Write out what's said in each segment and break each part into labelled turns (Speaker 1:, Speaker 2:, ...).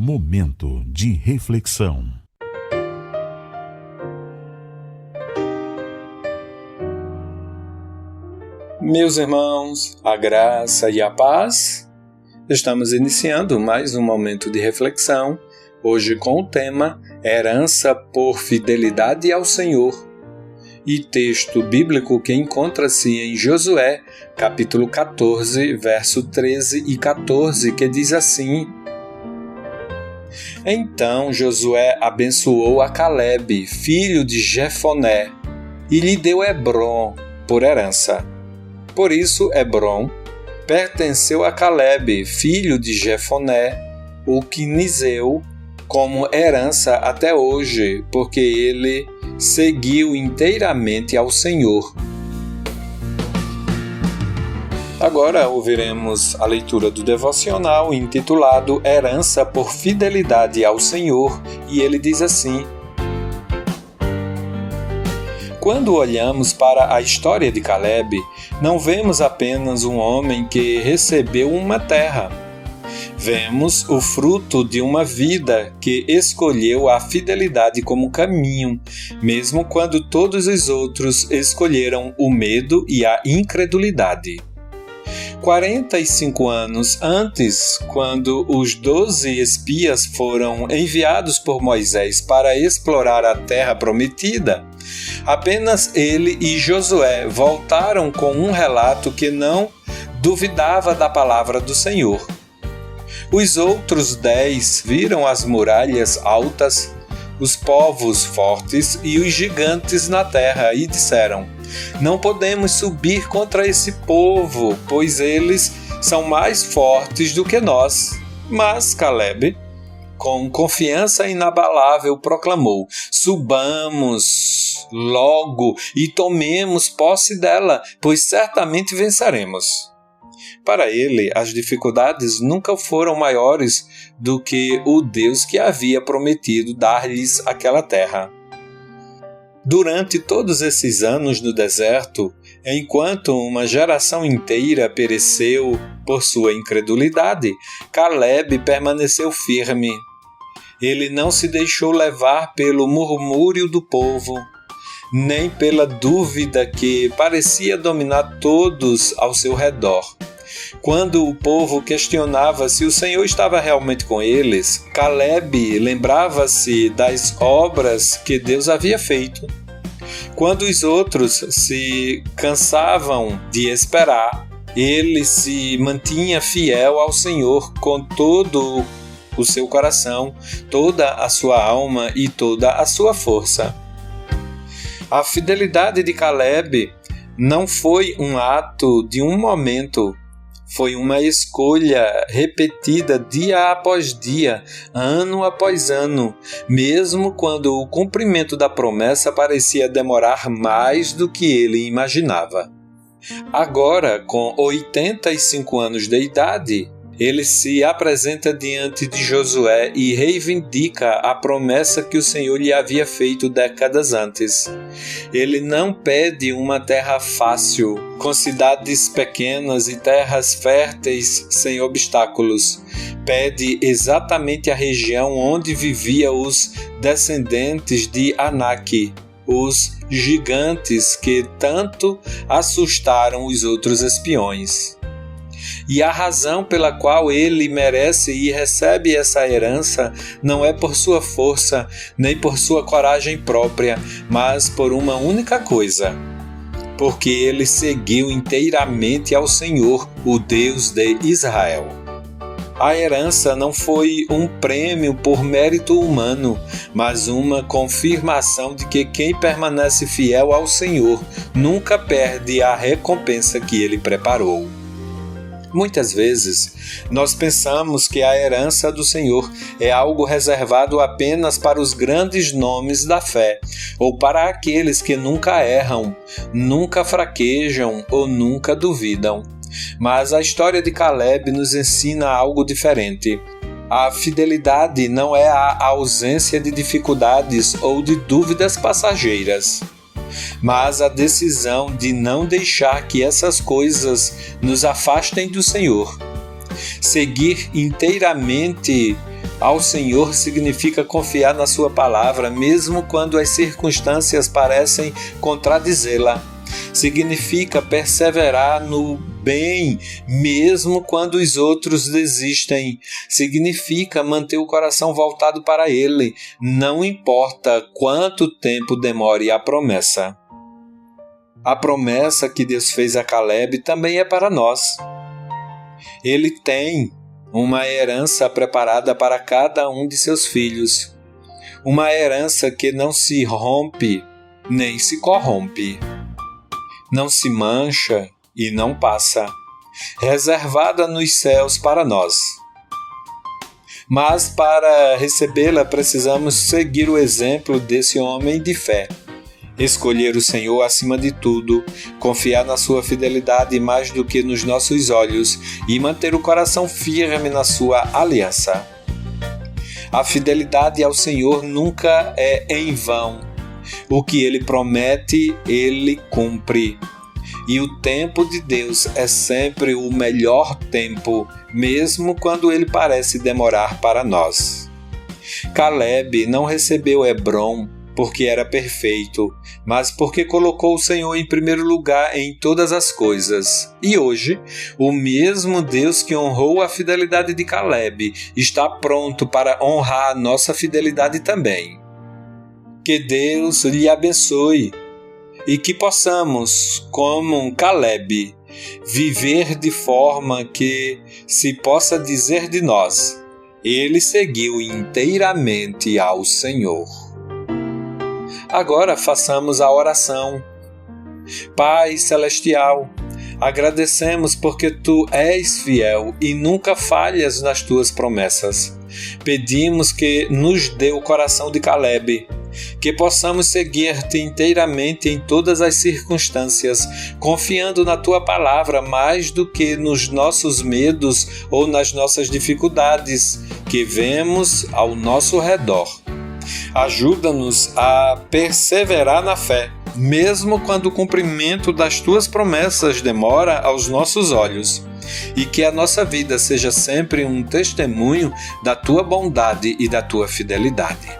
Speaker 1: Momento de reflexão.
Speaker 2: Meus irmãos, a graça e a paz. Estamos iniciando mais um momento de reflexão, hoje com o tema Herança por Fidelidade ao Senhor. E texto bíblico que encontra-se em Josué, capítulo 14, verso 13 e 14, que diz assim: Então Josué abençoou a Calebe, filho de Jefoné, e lhe deu Hebrom por herança. Por isso Hebrom pertenceu a Calebe, filho de Jefoné, o quinizeu, como herança até hoje, porque ele seguiu inteiramente ao Senhor. Agora ouviremos a leitura do devocional intitulado Herança por Fidelidade ao Senhor, e ele diz assim: Quando olhamos para a história de Calebe, não vemos apenas um homem que recebeu uma terra. Vemos o fruto de uma vida que escolheu a fidelidade como caminho, mesmo quando todos os outros escolheram o medo e a incredulidade. 45 anos antes, quando os 12 espias foram enviados por Moisés para explorar a terra prometida, apenas ele e Josué voltaram com um relato que não duvidava da palavra do Senhor. Os outros 10 viram as muralhas altas, os povos fortes e os gigantes na terra e disseram: Não podemos subir contra esse povo, pois eles são mais fortes do que nós. Mas Calebe, com confiança inabalável, proclamou: Subamos logo e tomemos posse dela, pois certamente venceremos. Para ele, as dificuldades nunca foram maiores do que o Deus que havia prometido dar-lhes aquela terra. Durante todos esses anos no deserto, enquanto uma geração inteira pereceu por sua incredulidade, Calebe permaneceu firme. Ele não se deixou levar pelo murmúrio do povo, nem pela dúvida que parecia dominar todos ao seu redor. Quando o povo questionava se o Senhor estava realmente com eles, Calebe lembrava-se das obras que Deus havia feito. Quando os outros se cansavam de esperar, ele se mantinha fiel ao Senhor com todo o seu coração, toda a sua alma e toda a sua força. A fidelidade de Calebe não foi um ato de um momento, foi uma escolha repetida dia após dia, ano após ano, mesmo quando o cumprimento da promessa parecia demorar mais do que ele imaginava. Agora, com 85 anos de idade, ele se apresenta diante de Josué e reivindica a promessa que o Senhor lhe havia feito décadas antes. Ele não pede uma terra fácil, com cidades pequenas e terras férteis sem obstáculos. Pede exatamente a região onde viviam os descendentes de Anak, os gigantes que tanto assustaram os outros espiões. E a razão pela qual ele merece e recebe essa herança não é por sua força, nem por sua coragem própria, mas por uma única coisa: porque ele seguiu inteiramente ao Senhor, o Deus de Israel. A herança não foi um prêmio por mérito humano, mas uma confirmação de que quem permanece fiel ao Senhor nunca perde a recompensa que ele preparou. Muitas vezes, nós pensamos que a herança do Senhor é algo reservado apenas para os grandes nomes da fé, ou para aqueles que nunca erram, nunca fraquejam ou nunca duvidam. Mas a história de Calebe nos ensina algo diferente. A fidelidade não é a ausência de dificuldades ou de dúvidas passageiras, mas a decisão de não deixar que essas coisas nos afastem do Senhor. Seguir inteiramente ao Senhor significa confiar na sua palavra, mesmo quando as circunstâncias parecem contradizê-la. Significa perseverar no bem, mesmo quando os outros desistem. Significa manter o coração voltado para Ele, não importa quanto tempo demore a promessa. A promessa que Deus fez a Caleb também é para nós. Ele tem uma herança preparada para cada um de seus filhos. Uma herança que não se rompe nem se corrompe. Não se mancha e não passa. Reservada nos céus para nós. Mas para recebê-la precisamos seguir o exemplo desse homem de fé. Escolher o Senhor acima de tudo, confiar na sua fidelidade mais do que nos nossos olhos e manter o coração firme na sua aliança. A fidelidade ao Senhor nunca é em vão. O que Ele promete, Ele cumpre. E o tempo de Deus é sempre o melhor tempo, mesmo quando ele parece demorar para nós. Caleb não recebeu Hebrom porque era perfeito, mas porque colocou o Senhor em primeiro lugar em todas as coisas. E hoje, o mesmo Deus que honrou a fidelidade de Caleb está pronto para honrar a nossa fidelidade também. Que Deus lhe abençoe e que possamos, como um Caleb, viver de forma que se possa dizer de nós: ele seguiu inteiramente ao Senhor. Agora façamos a oração. Pai Celestial, agradecemos porque Tu és fiel e nunca falhas nas Tuas promessas. Pedimos que nos dê o coração de Caleb, que possamos seguir-te inteiramente em todas as circunstâncias, confiando na Tua palavra mais do que nos nossos medos ou nas nossas dificuldades que vemos ao nosso redor. Ajuda-nos a perseverar na fé, mesmo quando o cumprimento das Tuas promessas demora aos nossos olhos, e que a nossa vida seja sempre um testemunho da Tua bondade e da Tua fidelidade.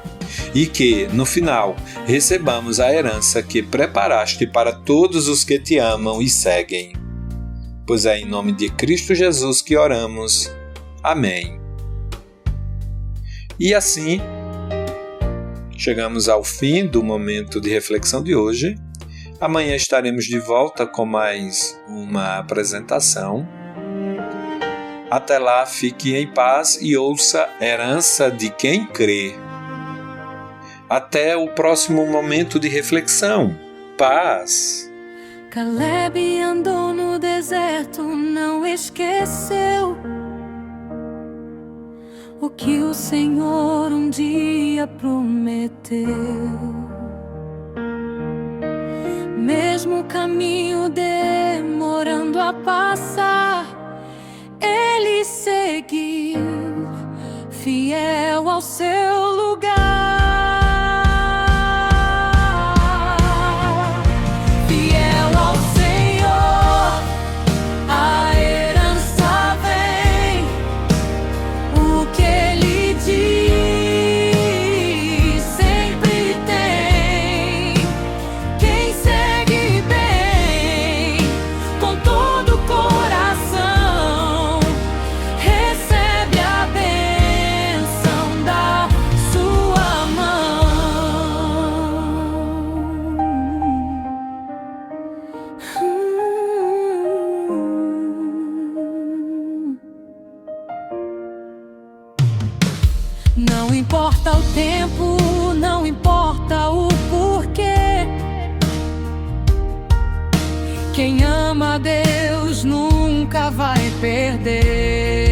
Speaker 2: E que, no final, recebamos a herança que preparaste para todos os que Te amam e seguem. Pois é em nome de Cristo Jesus que oramos. Amém. E assim, chegamos ao fim do momento de reflexão de hoje. Amanhã estaremos de volta com mais uma apresentação. Até lá, fique em paz e ouça Herança de Quem Crê. Até o próximo momento de reflexão. Paz.
Speaker 3: Caleb andou no deserto, não esqueceu o que o Senhor um dia prometeu. Mesmo o caminho demorando a passar, ele seguiu, fiel ao seu lugar. Fiel ao Senhor, a herança vem. O que Ele diz sempre tem. Quem segue bem, com todo o coração, recebe a bênção da sua mão. Não importa o tempo, não importa o porquê. Quem ama a Deus nunca vai perder.